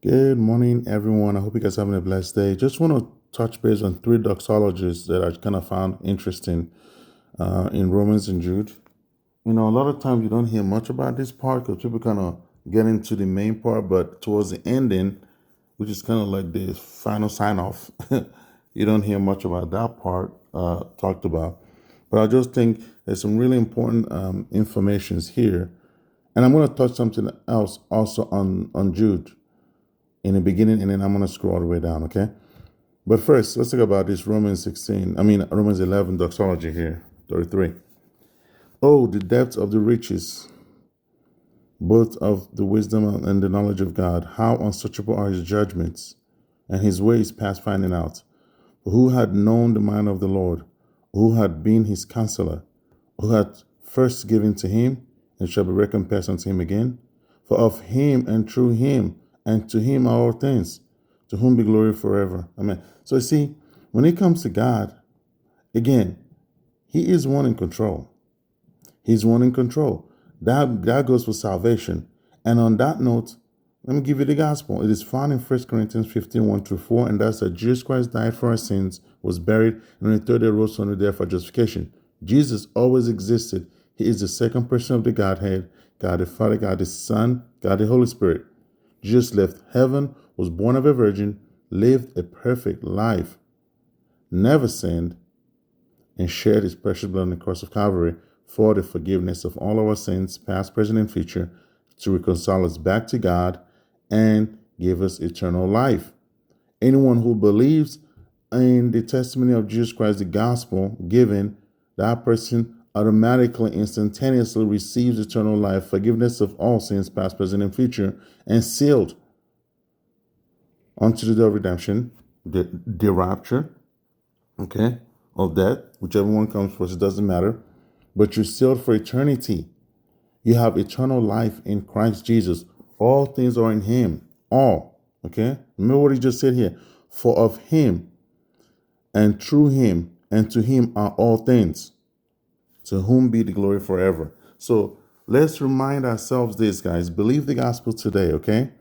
Good morning, everyone. I hope you guys are having a blessed day. Just want to touch base on three doxologies that I kind of found interesting in Romans and Jude. A lot of times you don't hear much about this part because people kind of get into the main part, but towards the ending, which is kind of like the final sign off, you don't hear much about that part talked about. But I just think there's some really important informations here. And I'm going to touch something else also on Jude in the beginning, and then I'm going to scroll all the way down, okay? But first, let's talk about this Romans 11 doxology here, 33. Oh, the depth of the riches, both of the wisdom and the knowledge of God. How unsearchable are his judgments, and his ways past finding out. For who had known the mind of the Lord? Who had been his counselor? Who had first given to him, and shall be recompensed unto him again? For of him and through him and to him are all things, to whom be glory forever. Amen. So you see, when it comes to God, again, he is one in control. He's one in control. That goes for salvation. And on that note, let me give you the gospel. It is found in 1 Corinthians 15, 1 through 4, and that's that Jesus Christ died for our sins, was buried, and on the third day rose from the dead for justification. Jesus always existed. He is the second person of the Godhead, God the Father, God the Son, God the Holy Spirit. Jesus left heaven, was born of a virgin, lived a perfect life, never sinned, and shed his precious blood on the cross of Calvary for the forgiveness of all our sins, past, present, and future, to reconcile us back to God and give us eternal life. Anyone who believes in the testimony of Jesus Christ, the gospel given, that person automatically, instantaneously receives eternal life, forgiveness of all sins, past, present, and future, and sealed unto the day of redemption, the rapture, okay, of death, whichever one comes first, it doesn't matter. But you're sealed for eternity. You have eternal life in Christ Jesus. All things are in him. All. Okay? Remember what he just said here. For of him and through him and to him are all things, to whom be the glory forever. So let's remind ourselves this, guys. Believe the gospel today, okay?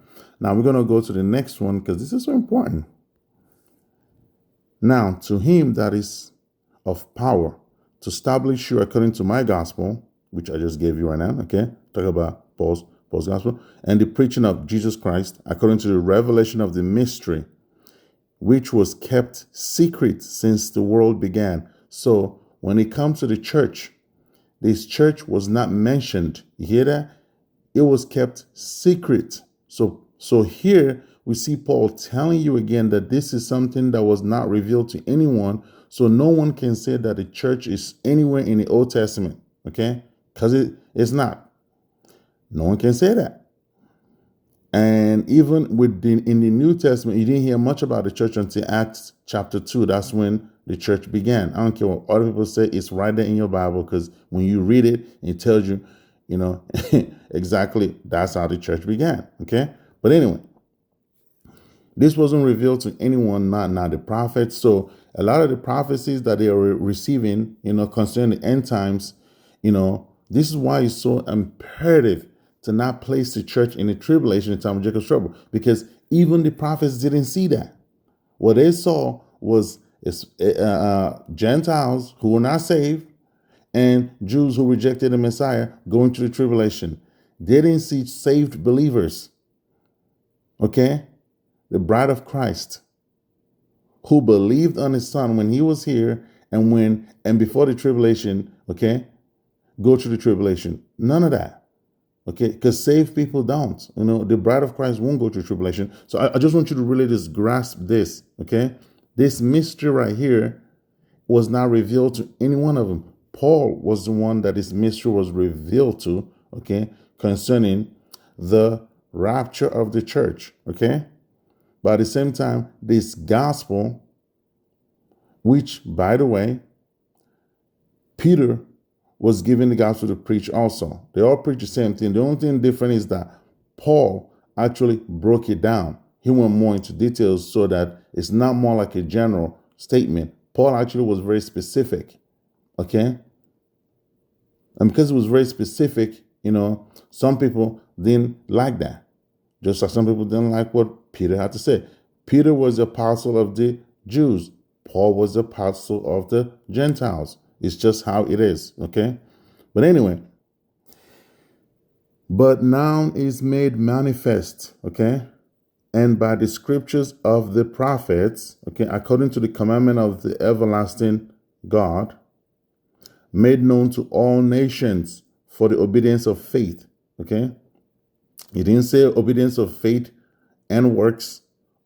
Now we're going to go to the next one because this is so important. Now, to him that is of power to establish you according to my gospel, which I just gave you right now, okay? Talk about Paul's gospel, and the preaching of Jesus Christ according to the revelation of the mystery, which was kept secret since the world began. So when it comes to the church, this church was not mentioned. You hear that? It was kept secret. So here we see Paul telling you again that this is something that was not revealed to anyone. So no one can say that the church is anywhere in the Old Testament, okay? Because it's not. No one can say that. And even in the New Testament, you didn't hear much about the church until Acts chapter 2. That's when the church began. I don't care what other people say. It's right there in your Bible because when you read it, it tells you, exactly that's how the church began. Okay? But anyway, this wasn't revealed to anyone, not the prophets. So a lot of the prophecies that they are receiving, concerning the end times, this is why it's so imperative to not place the church in the tribulation in time of Jacob's trouble, because even the prophets didn't see that. What they saw was Gentiles who were not saved and Jews who rejected the Messiah going through the tribulation. They didn't see saved believers, okay? The bride of Christ who believed on his son when he was here and before the tribulation, okay, go through the tribulation. None of that. Okay, because saved people don't. The bride of Christ won't go through tribulation. So I just want you to really just grasp this, okay? This mystery right here was not revealed to any one of them. Paul was the one that this mystery was revealed to, okay, concerning the rapture of the church, okay? But at the same time, this gospel, which, by the way, Peter was given the gospel to preach also. They all preach the same thing. The only thing different is that Paul actually broke it down. He went more into details so that it's not more like a general statement. Paul actually was very specific, okay? And because it was very specific, some people didn't like that, Just like some people didn't like what Peter had to say. Peter was the apostle of the Jews. Paul was the apostle of the Gentiles. It's just how it is, okay? But anyway, but now is made manifest, okay? And by the scriptures of the prophets, okay, according to the commandment of the everlasting God, made known to all nations for the obedience of faith, okay? He didn't say obedience of faith and works,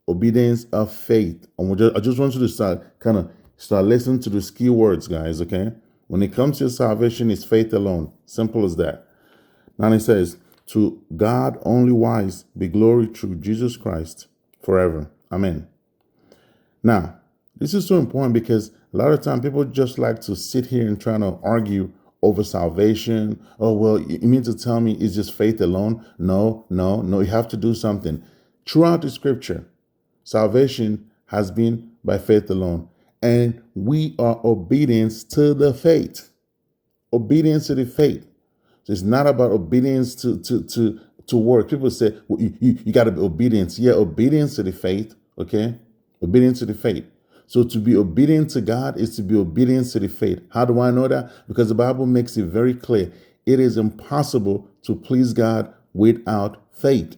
obedience of faith. I just want you to start listening to these key words, guys, okay? When it comes to salvation, it's faith alone. Simple as that. Now it says, to God only wise be glory through Jesus Christ forever. Amen. Now, this is so important because a lot of times people just like to sit here and try to argue over salvation. Oh, well, you mean to tell me it's just faith alone? No. You have to do something. Throughout the scripture, salvation has been by faith alone. And we are obedience to the faith. Obedience to the faith. So it's not about obedience to work. People say, well, you got to be obedience. Yeah, obedience to the faith, okay? Obedience to the faith. So to be obedient to God is to be obedient to the faith. How do I know that? Because the Bible makes it very clear. It is impossible to please God without faith.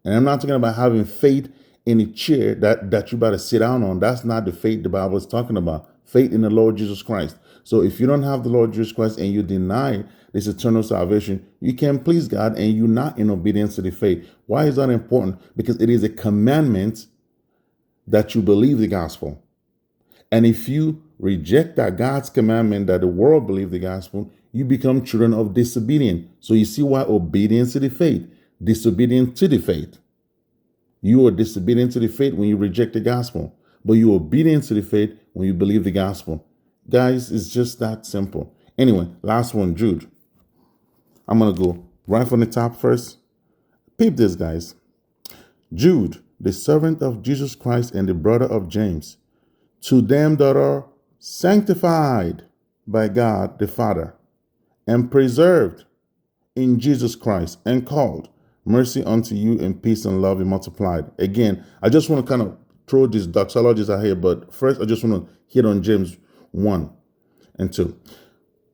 And I'm not talking about having faith in a chair that you better sit down on. That's not the faith the Bible is talking about. Faith in the Lord Jesus Christ. So if you don't have the Lord Jesus Christ and you deny this eternal salvation, you can't please God and you're not in obedience to the faith. Why is that important? Because it is a commandment that you believe the gospel. And if you reject that God's commandment that the world believe the gospel, you become children of disobedience. So you see why obedience to the faith, disobedience to the faith. You are disobedient to the faith when you reject the gospel, but you're obedient to the faith when you believe the gospel. Guys, it's just that simple. Anyway, last one, Jude. I'm going to go right from the top first. Peep this, guys. Jude, the servant of Jesus Christ and the brother of James, to them that are sanctified by God the Father and preserved in Jesus Christ and called, mercy unto you and peace and love be multiplied. Again, I just want to kind of throw these doxologies out here, but first I just want to hit on James 1 and 2.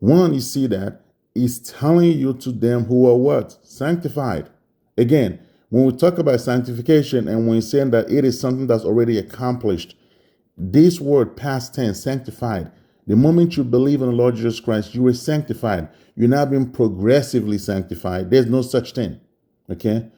1, you see that is telling you to them who are what? Sanctified. Again, when we talk about sanctification and when we're saying that it is something that's already accomplished, this word past tense, sanctified, the moment you believe in the Lord Jesus Christ, you are sanctified. You're not being progressively sanctified. There's no such thing. Okay?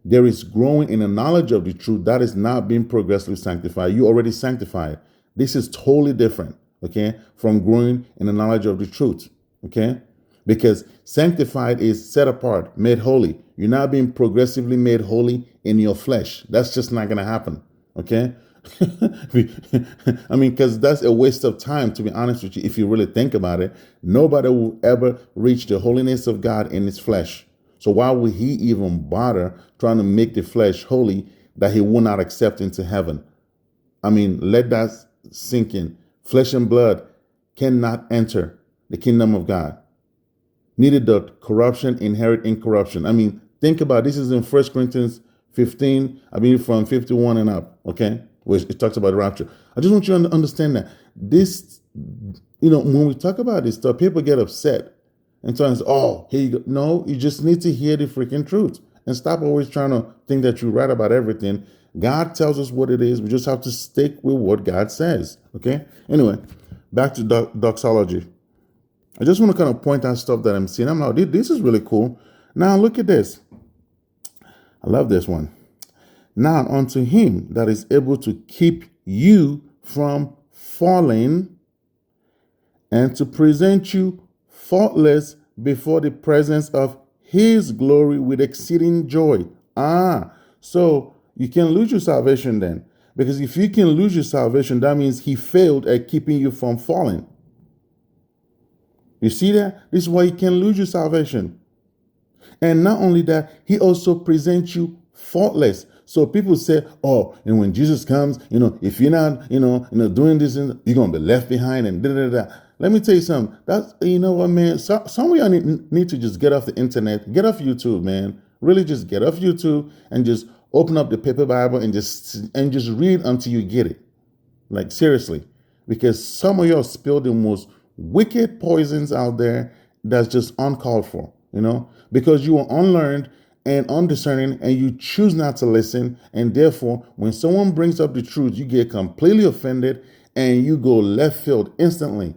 There is growing in the knowledge of the truth. That is not being progressively sanctified. You already sanctified. This is totally different, okay, from growing in the knowledge of the truth, okay? Because sanctified is set apart, made holy. You're not being progressively made holy in your flesh. That's just not going to happen, okay? I mean, because that's a waste of time, to be honest with you. If you really think about it, nobody will ever reach the holiness of God in his flesh. So why would he even bother trying to make the flesh holy that he will not accept into heaven? I mean, let that sink in. Flesh and blood cannot enter the kingdom of God. Neither does corruption inherit incorruption. I mean, think about it. This is in 1 Corinthians 15, from 51 and up, okay? Which it talks about the rapture. I just want you to understand that this, when we talk about this stuff, people get upset. And so it's, oh, here you go. No, you just need to hear the freaking truth and stop always trying to think that you're right about everything. God tells us what it is. We just have to stick with what God says. Okay? Anyway, back to doxology. I just want to kind of point out stuff that I'm seeing. I'm like, this is really cool. Now look at this. I love this one. Now unto him that is able to keep you from falling and to present you faultless before the presence of his glory with exceeding joy. So you can lose your salvation then. Because if you can lose your salvation, that means he failed at keeping you from falling. You see that? This is why you can lose your salvation. And not only that, he also presents you faultless. So people say, oh, and when Jesus comes, if you're not, doing this, you're going to be left behind and da-da-da-da. Let me tell you something. That's, you know what, man? Some of y'all need to just get off the internet, get off YouTube, man. Really just get off YouTube and just open up the paper Bible and just read until you get it. Like seriously. Because some of y'all spill the most wicked poisons out there that's just uncalled for, because you are unlearned and undiscerning and you choose not to listen. And therefore, when someone brings up the truth, you get completely offended and you go left field instantly.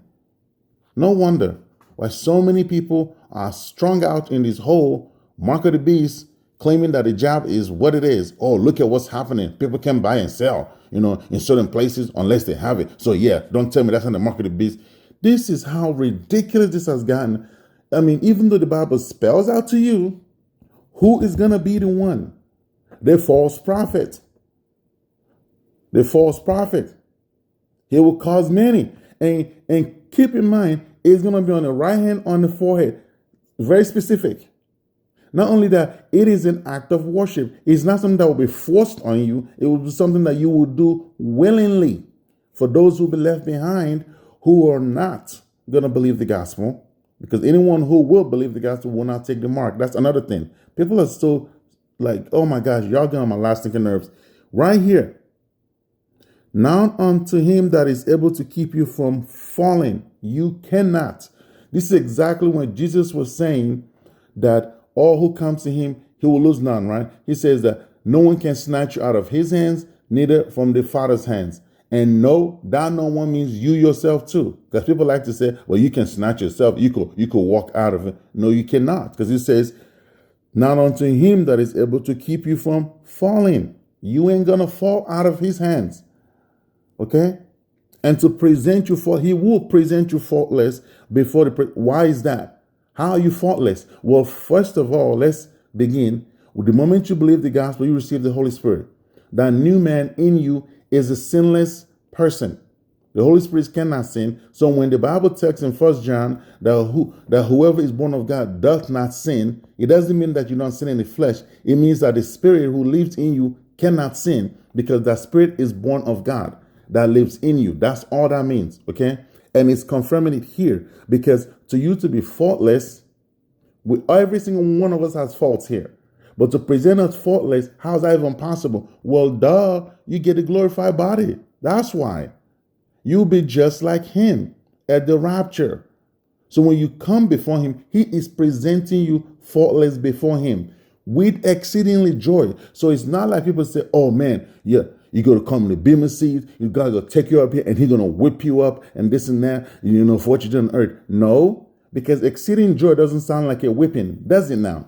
No wonder why so many people are strung out in this whole mark of the beast, claiming that the job is what it is. Oh, look at what's happening. People can buy and sell, in certain places unless they have it. So yeah, don't tell me that's not the mark of the beast. This is how ridiculous this has gotten. I mean, even though the Bible spells out to you who is going to be the one, the false prophet. The false prophet. He will cause many. And keep in mind, it's going to be on the right hand, on the forehead. Very specific. Not only that, it is an act of worship. It's not something that will be forced on you. It will be something that you will do willingly. For those who will be left behind who are not going to believe the gospel, because anyone who will believe the gospel will not take the mark. That's another thing. People are still like, oh my gosh, y'all get on my last stinking nerves. Right here. Now unto him that is able to keep you from falling, you cannot. This is exactly when Jesus was saying that all who come to him, he will lose none, right? He says that no one can snatch you out of his hands, neither from the Father's hands. And no, that no one means you yourself too. Because people like to say, well, you can snatch yourself. You could walk out of it. No, you cannot. Because it says, not unto him that is able to keep you from falling. You ain't going to fall out of his hands. Okay? And to present you he will present you faultless before why is that? How are you faultless? Well, first of all, let's begin with the moment you believe the gospel, you receive the Holy Spirit. That new man in you is a sinless person. The Holy Spirit cannot sin. So when the Bible tells in 1 John that whoever is born of God doth not sin, it doesn't mean that you don't sin in the flesh. It means that the Spirit who lives in you cannot sin because that Spirit is born of God that lives in you. That's all that means, okay? And it's confirming it here because to you to be faultless, every single one of us has faults here. But to present us faultless, how's that even possible? Well, you get a glorified body. That's why. You'll be just like him at the rapture. So when you come before him, he is presenting you faultless before him with exceedingly joy. So it's not like people say, oh man, yeah, you got to come in the bema seat. You got to take you up here and he's going to whip you up and this and that, for what you did on earth. No, because exceeding joy doesn't sound like a whipping, does it now?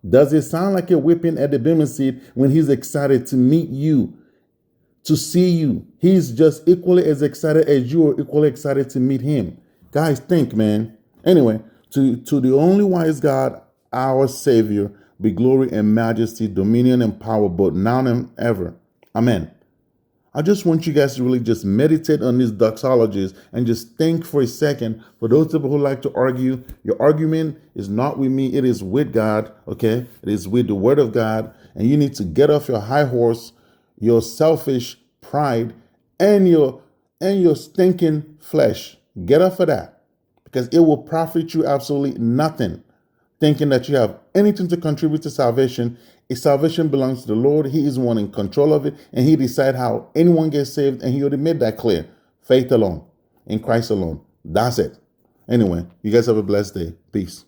Does it sound like a whipping at the bema seat when he's excited to meet you, to see you? He's just equally as excited as you are equally excited to meet him. Guys, think, man. Anyway, to the only wise God, our Savior, be glory and majesty, dominion and power, both now and ever. Amen. I just want you guys to really just meditate on these doxologies and just think for a second. For those people who like to argue, your argument is not with me. It is with God. Okay. It is with the word of God. And you need to get off your high horse, your selfish pride and your stinking flesh. Get off of that because it will profit you absolutely nothing. Thinking that you have anything to contribute to salvation. If salvation belongs to the Lord, he is one in control of it, and he decides how anyone gets saved, and he already made that clear. Faith alone, in Christ alone. That's it. Anyway, you guys have a blessed day. Peace.